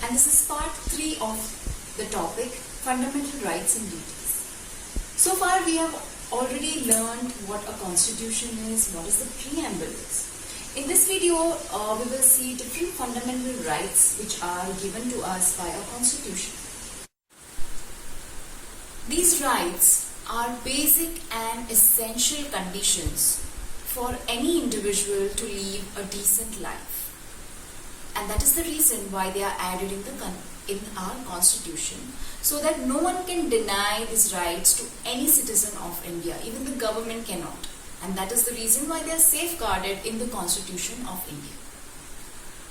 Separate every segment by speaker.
Speaker 1: and this is part 3 of the topic Fundamental Rights and Duties. So far we have already learned what a constitution is, what is the preamble is. In this video we will see different fundamental rights which are given to us by our constitution. These rights are basic and essential conditions for any individual to live a decent life. And that is the reason why they are added in our constitution, so that no one can deny these rights to any citizen of India, even the government cannot. And that is the reason why they are safeguarded in the constitution of India.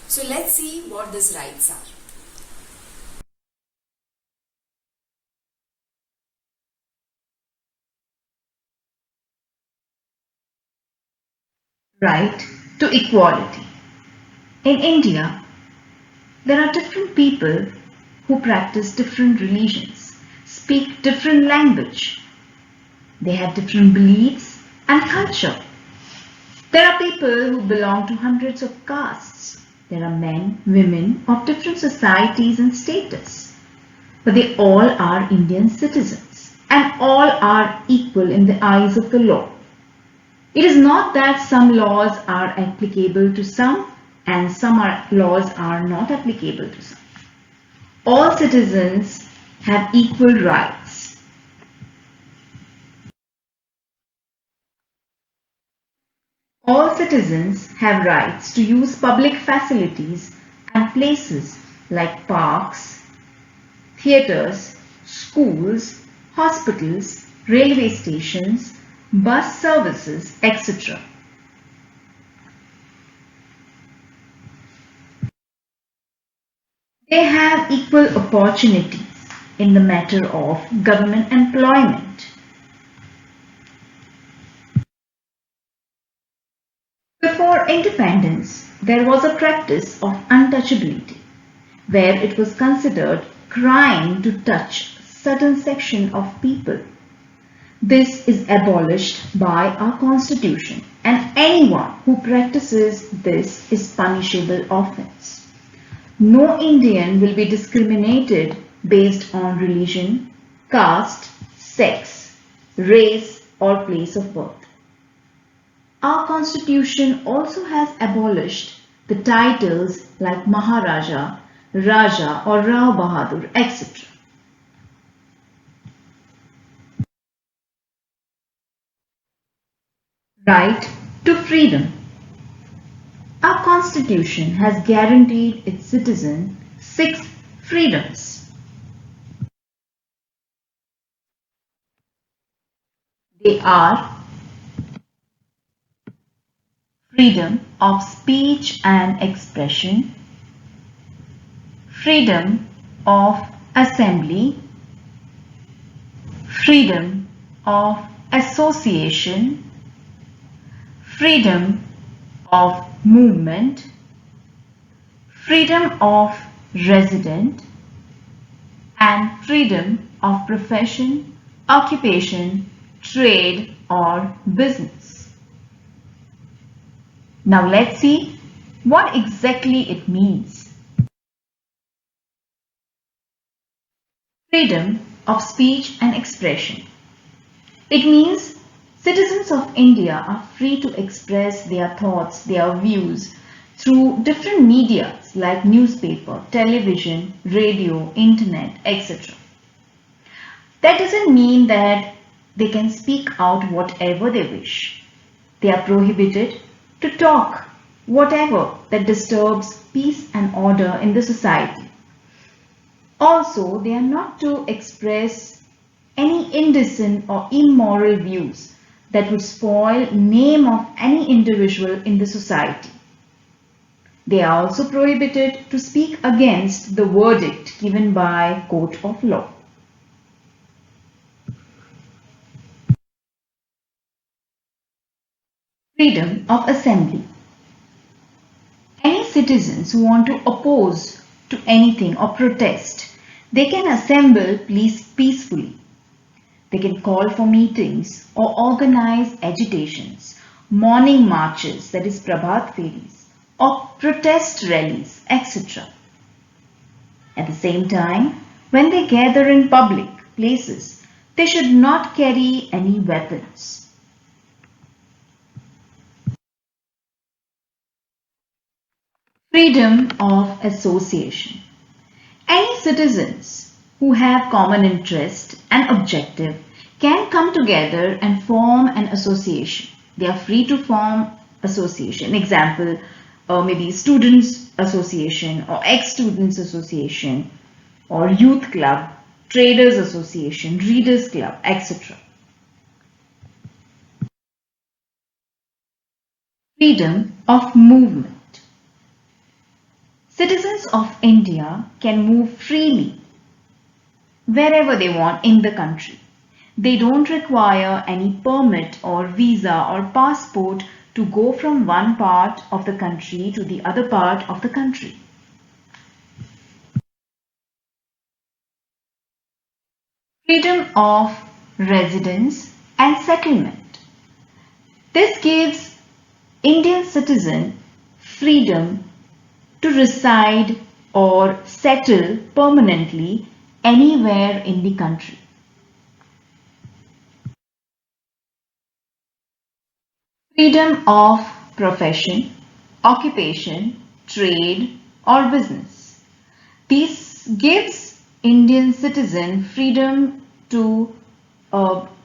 Speaker 1: So let's see what these rights are.
Speaker 2: Right to equality. In India, there are different people who practice different religions, speak different language. They have different beliefs and culture. There are people who belong to hundreds of castes. There are men, women of different societies and status. But they all are Indian citizens and all are equal in the eyes of the law. It is not that some laws are applicable to some and some laws are not applicable to some. All citizens have equal rights. All citizens have rights to use public facilities and places like parks, theatres, schools, hospitals, railway stations, bus services, etc. They have equal opportunities in the matter of government employment. Before independence, there was a practice of untouchability, where it was considered crime to touch certain section of people. This is abolished by our constitution, and anyone who practices this is punishable offence. No Indian will be discriminated based on religion, caste, sex, race or place of birth. Our constitution also has abolished the titles like Maharaja, Raja or Rao Bahadur, etc. Right to freedom. Our constitution has guaranteed its citizens 6 freedoms. They are freedom of speech and expression, freedom of assembly, freedom of association, freedom of movement, freedom of resident, and freedom of profession, occupation, trade or business. Now let's see what exactly it means. Freedom of speech and expression. It means citizens of India are free to express their thoughts, their views through different medias like newspaper, television, radio, internet, etc. That doesn't mean that they can speak out whatever they wish. They are prohibited to talk whatever that disturbs peace and order in the society. Also, they are not to express any indecent or immoral views that would spoil name of any individual in the society. They are also prohibited to speak against the verdict given by court of law. Freedom of assembly. Any citizens who want to oppose to anything or protest, they can assemble peacefully. They can call for meetings or organize agitations, morning marches, that is Prabhat Feris, or protest rallies, etc. At the same time, when they gather in public places, they should not carry any weapons. Freedom of association. Any citizens who have common interest and objective can come together and form an association. They are free to form association. Example, maybe students association or ex-students association or youth club, traders association, readers club, etc. Freedom of movement. Citizens of India can move freely wherever they want in the country. They don't require any permit or visa or passport to go from one part of the country to the other part of the country. Freedom of residence and settlement. This gives Indian citizen freedom to reside or settle permanently anywhere in the country. Freedom of profession, occupation, trade or business. This gives Indian citizen freedom to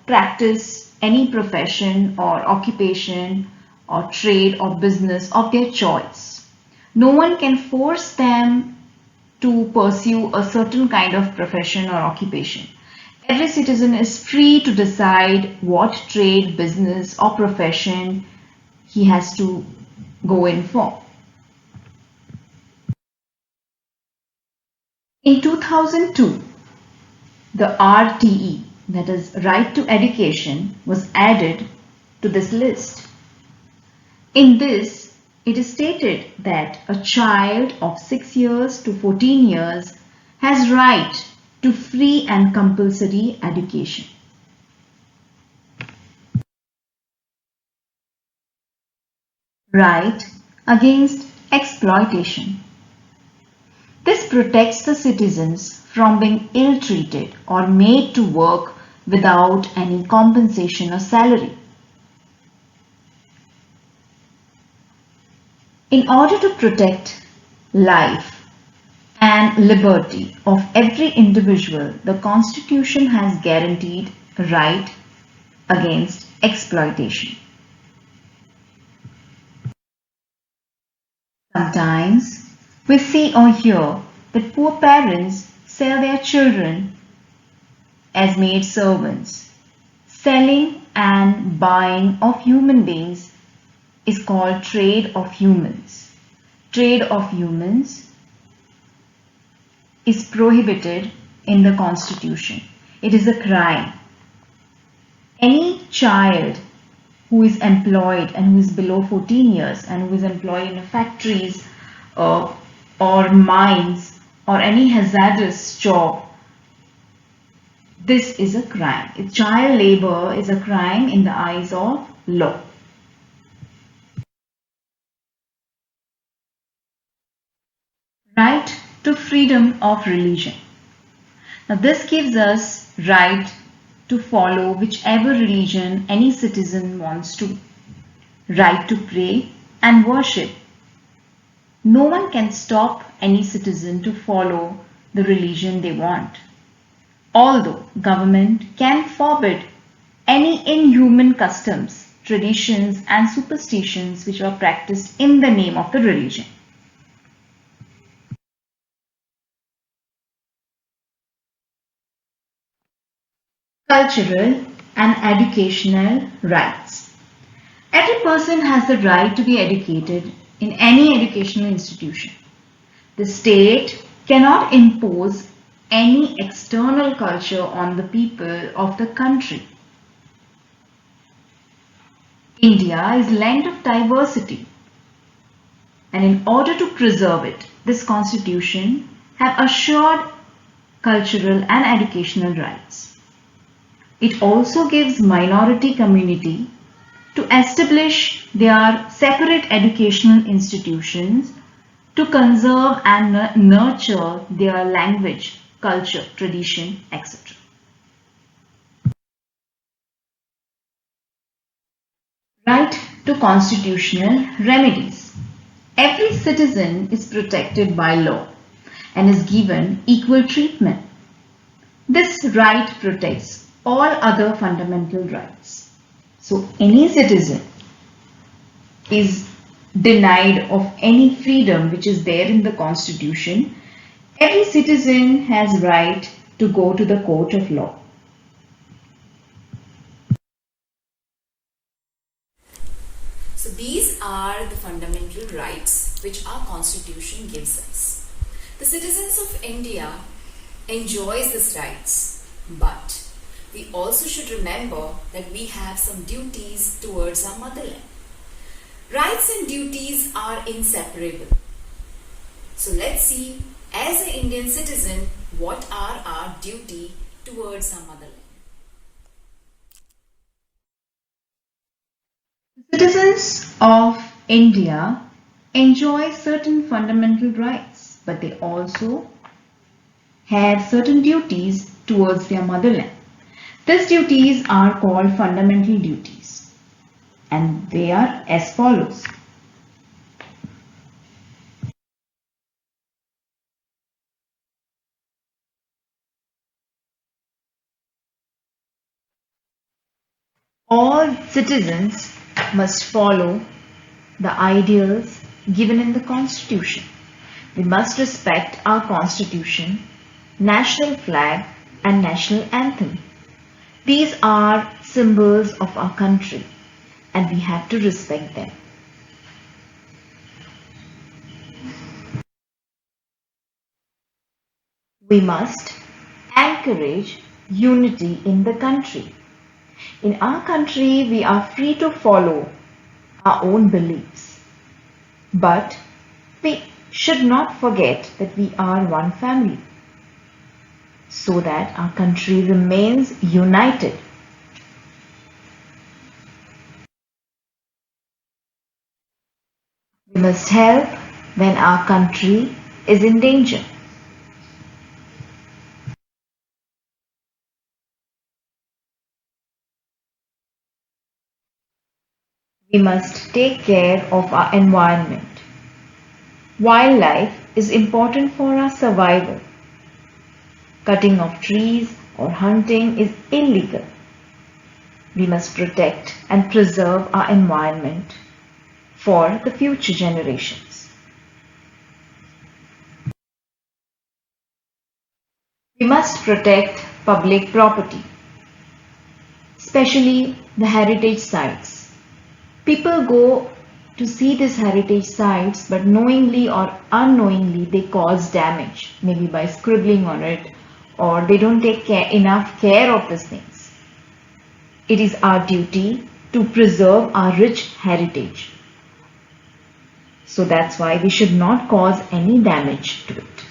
Speaker 2: practice any profession or occupation or trade or business of their choice. No one can force them to pursue a certain kind of profession or occupation. Every citizen is free to decide what trade, business or profession he has to go in for. In 2002, the RTE, that is Right to Education, was added to this list. In this, it is stated that a child of 6 years to 14 years has right to free and compulsory education. Right against exploitation. This protects the citizens from being ill-treated or made to work without any compensation or salary. In order to protect life and liberty of every individual, the Constitution has guaranteed right against exploitation. Sometimes we see or hear that poor parents sell their children as maid servants. Selling and buying of human beings is called trade of humans. Trade of humans is prohibited in the Constitution. It is a crime. Any child who is employed and who is below 14 years and who is employed in factories or mines or any hazardous job, this is a crime. Child labor is a crime in the eyes of law. Right to freedom of religion. Now this gives us right to follow whichever religion any citizen wants to. Right to pray and worship. No one can stop any citizen to follow the religion they want. Although government can forbid any inhuman customs, traditions and superstitions which are practiced in the name of the religion. Cultural and educational rights. Every person has the right to be educated in any educational institution. The state cannot impose any external culture on the people of the country. India is land of diversity, and in order to preserve it, this constitution have assured cultural and educational rights. It also gives minority community to establish their separate educational institutions to to conserve and nurture their language, culture, tradition, etc. Right to constitutional remedies. Every citizen is protected by law and is given equal treatment. This right protects all other fundamental rights. So any citizen is denied of any freedom which is there in the constitution. Every citizen has right to go to the court of law.
Speaker 1: So these are the fundamental rights which our constitution gives us. The citizens of India enjoys these rights, but we also should remember that we have some duties towards our motherland. Rights and duties are inseparable. So let's see, as an Indian citizen, what are our duty towards our motherland.
Speaker 2: Citizens of India enjoy certain fundamental rights, but they also have certain duties towards their motherland. These duties are called fundamental duties, and they are as follows. All citizens must follow the ideals given in the Constitution. We must respect our Constitution, national flag, and national anthem. These are symbols of our country, and we have to respect them. We must encourage unity in the country. In our country, we are free to follow our own beliefs, but we should not forget that we are one family, so that our country remains united. We must help when our country is in danger. We must take care of our environment. Wildlife is important for our survival. Cutting of trees or hunting is illegal. We must protect and preserve our environment for the future generations. We must protect public property, especially the heritage sites. People go to see these heritage sites, but knowingly or unknowingly they cause damage, maybe by scribbling on it, or they don't take enough care of these things. It is our duty to preserve our rich heritage. So that's why we should not cause any damage to it.